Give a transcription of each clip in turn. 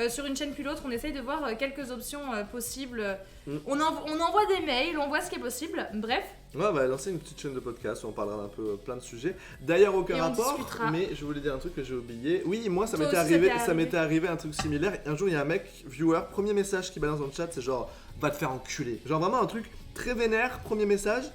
sur une chaîne puis l'autre, on essaye de voir quelques options possibles. On envoie des mails, on voit ce qui est possible, bref. Ouais, on va lancer une petite chaîne de podcast où on parlera un peu plein de sujets. D'ailleurs, aucun rapport, mais je voulais dire un truc que j'ai oublié. Oui, moi, ça m'était arrivé un truc similaire. Un jour, il y a un mec, viewer, premier message qui balance dans le chat, c'est genre, va te faire enculer. Genre vraiment un truc très vénère, premier message.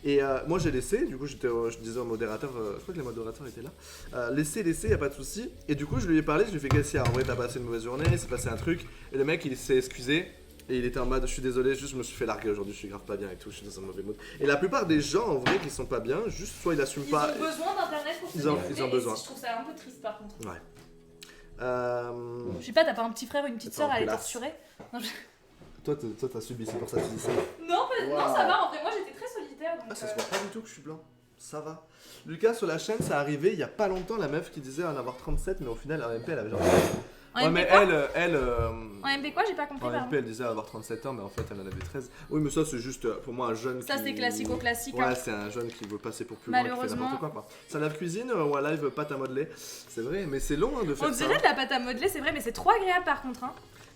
Et moi j'ai laissé, du coup je disais au modérateur, je crois que les modérateurs étaient là, laissez, y a pas de souci. Et du coup je lui ai parlé, je lui ai fait qu'est-ce qu'il y a, en vrai t'as passé une mauvaise journée, il s'est passé un truc. Et le mec il s'est excusé et il était en mode je suis désolé, juste je me suis fait larguer aujourd'hui, je suis grave pas bien et tout, je suis dans un mauvais mood. Et la plupart des gens en vrai qui sont pas bien, juste soit ils assument pas. Ils ont besoin d'internet pour se défouler, ils ont besoin. Je trouve ça un peu triste par contre. Ouais. Je sais pas, t'as pas un petit frère ou une petite soeur à aller torturer? Toi t'as subi, c'est pour ça que tu dis ça. Non, non ça va, en vrai moi j'étais très solitaire. Donc ça se voit pas du tout que je suis blanc. Ça va. Lucas, sur la chaîne, ça arrivait il y a pas longtemps, la meuf qui disait en avoir 37, mais au final, en MP, elle avait genre. En MP mais quoi elle. En MP quoi? J'ai pas compris. En MP, elle disait avoir 37 ans, mais en fait, elle en avait 13. Oui, mais ça, c'est juste pour moi un jeune. Ça, c'est classico-classique. Ouais, c'est un jeune qui veut passer pour plus loin, qui fait n'importe quoi. Ça la cuisine ou un live pâte à modeler. C'est vrai, mais c'est long de faire ça. On dirait de la pâte à modeler, c'est vrai, mais c'est trop agréable par contre.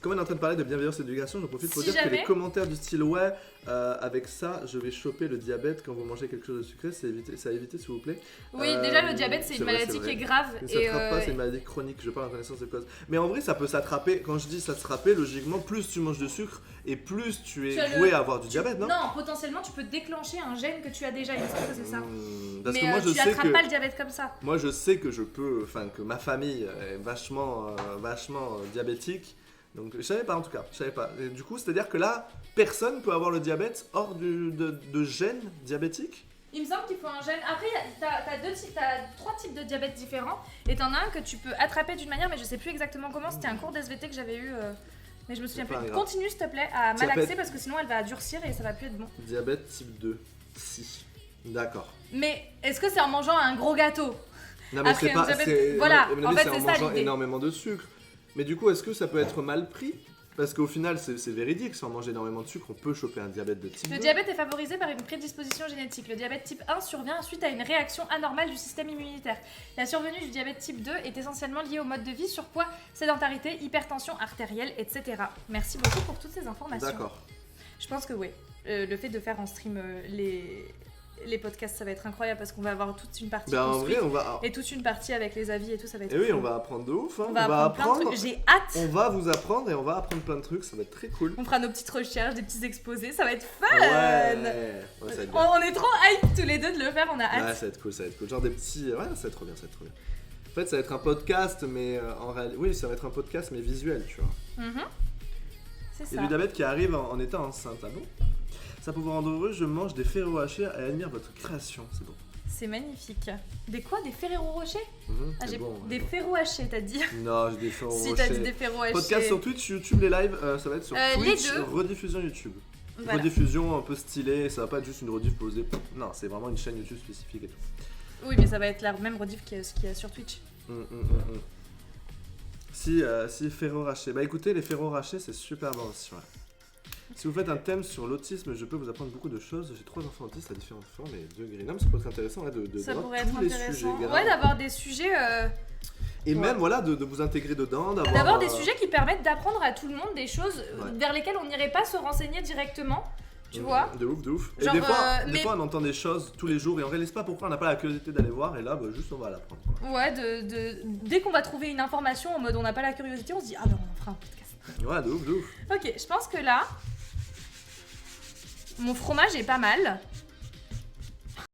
Comme on est en train de parler de bienveillance et d'éducation, je profite pour dire que les commentaires du style ouais, avec ça, je vais choper le diabète quand vous mangez quelque chose de sucré, c'est à éviter s'il vous plaît. Oui, déjà le diabète c'est une maladie qui est grave. Mais ça ne s'attrape pas, c'est une maladie chronique, je parle en connaissance de cause. Mais en vrai, ça peut s'attraper, quand je dis s'attraper, logiquement, plus tu manges de sucre et plus tu es voué à avoir du diabète, non? Non, potentiellement tu peux déclanger un gène que tu as déjà, il me semble que c'est ça. Parce mais que moi, je tu n'attrapes pas le diabète comme ça. Moi je sais que je peux, enfin que ma famille est vachement diabétique. Donc je savais pas en tout cas, je savais pas. Et du coup, c'est-à-dire que là, personne peut avoir le diabète hors de gène diabétique? Il me semble qu'il faut un gène. Après, t'as 3 types de diabète différents. Et t'en as un que tu peux attraper d'une manière, mais je sais plus exactement comment. C'était un cours d'SVT que j'avais eu, mais je me souviens plus. Continue s'il te plaît à malaxer parce que sinon elle va durcir et ça va plus être bon. Diabète type 2, si. D'accord. Mais est-ce que c'est en mangeant un gros gâteau? Non mais c'est pas... Voilà, en fait c'est en ça mangeant l'idée. énormément de sucre. Mais du coup, est-ce que ça peut être mal pris? Parce qu'au final, c'est véridique, si on mange énormément de sucre, on peut choper un diabète de type 2. Le diabète est favorisé par une prédisposition génétique. Le diabète type 1 survient suite à une réaction anormale du système immunitaire. La survenue du diabète type 2 est essentiellement liée au mode de vie, surpoids, sédentarité, hypertension artérielle, etc. Merci beaucoup pour toutes ces informations. D'accord. Je pense que oui. Le fait de faire en stream les podcasts, ça va être incroyable parce qu'on va avoir toute une partie construite et toute une partie avec les avis et tout, ça va être Et oui, on va apprendre de ouf. Hein. On va apprendre plein de trucs. J'ai hâte. On va vous apprendre et on va apprendre plein de trucs, ça va être très cool. On fera nos petites recherches, des petits exposés, ça va être fun. Ouais, ça va être bien. On est trop hype tous les deux de le faire, on a hâte. Ouais, ça va être cool, genre des petits... Ouais, ça va être trop bien, En fait, ça va être un podcast, mais en réalité... Oui, ça va être un podcast, mais visuel, tu vois. C'est ça. Il y a du diabète qui arrive en étant enceinte, ah bon? Ça peut vous rendre heureux, je mange des Ferrero Rocher et admire votre création, c'est bon. C'est magnifique. Des quoi? Des Ferrero Rocher? J'ai bon, des Ferrero Haché, t'as dit? Non, j'ai des Ferrero Rocher. Si, t'as dit des Ferrero Haché. Podcast sur Twitch, YouTube, les lives, ça va être sur Twitch, rediffusion YouTube. Voilà. Rediffusion un peu stylée, ça va pas être juste une rediff posée. Non, c'est vraiment une chaîne YouTube spécifique et tout. Oui, mais ça va être la même rediff qu'il y a sur Twitch. Si Ferrero Rocher. Bah écoutez, les Ferrero Rocher, c'est super bon aussi, ouais. Si vous faites un thème sur l'autisme, je peux vous apprendre beaucoup de choses. J'ai 3 enfants autistes à différentes formes et degrés. Non, mais ça pourrait être intéressant là, ça pourrait être intéressant. Sujets, ouais, d'avoir des sujets. Et même voilà, de vous intégrer dedans, d'avoir des sujets qui permettent d'apprendre à tout le monde des choses vers lesquelles on n'irait pas se renseigner directement. Tu vois? De ouf. Genre, et des fois, on entend des choses tous les jours et on réalise pas pourquoi on n'a pas la curiosité d'aller voir. Et là, juste on va l'apprendre. Ouais, dès qu'on va trouver une information en mode on n'a pas la curiosité, on se dit ah ben on fera un podcast. Ouais, de ouf. Ok, je pense que là. Mon fromage est pas mal.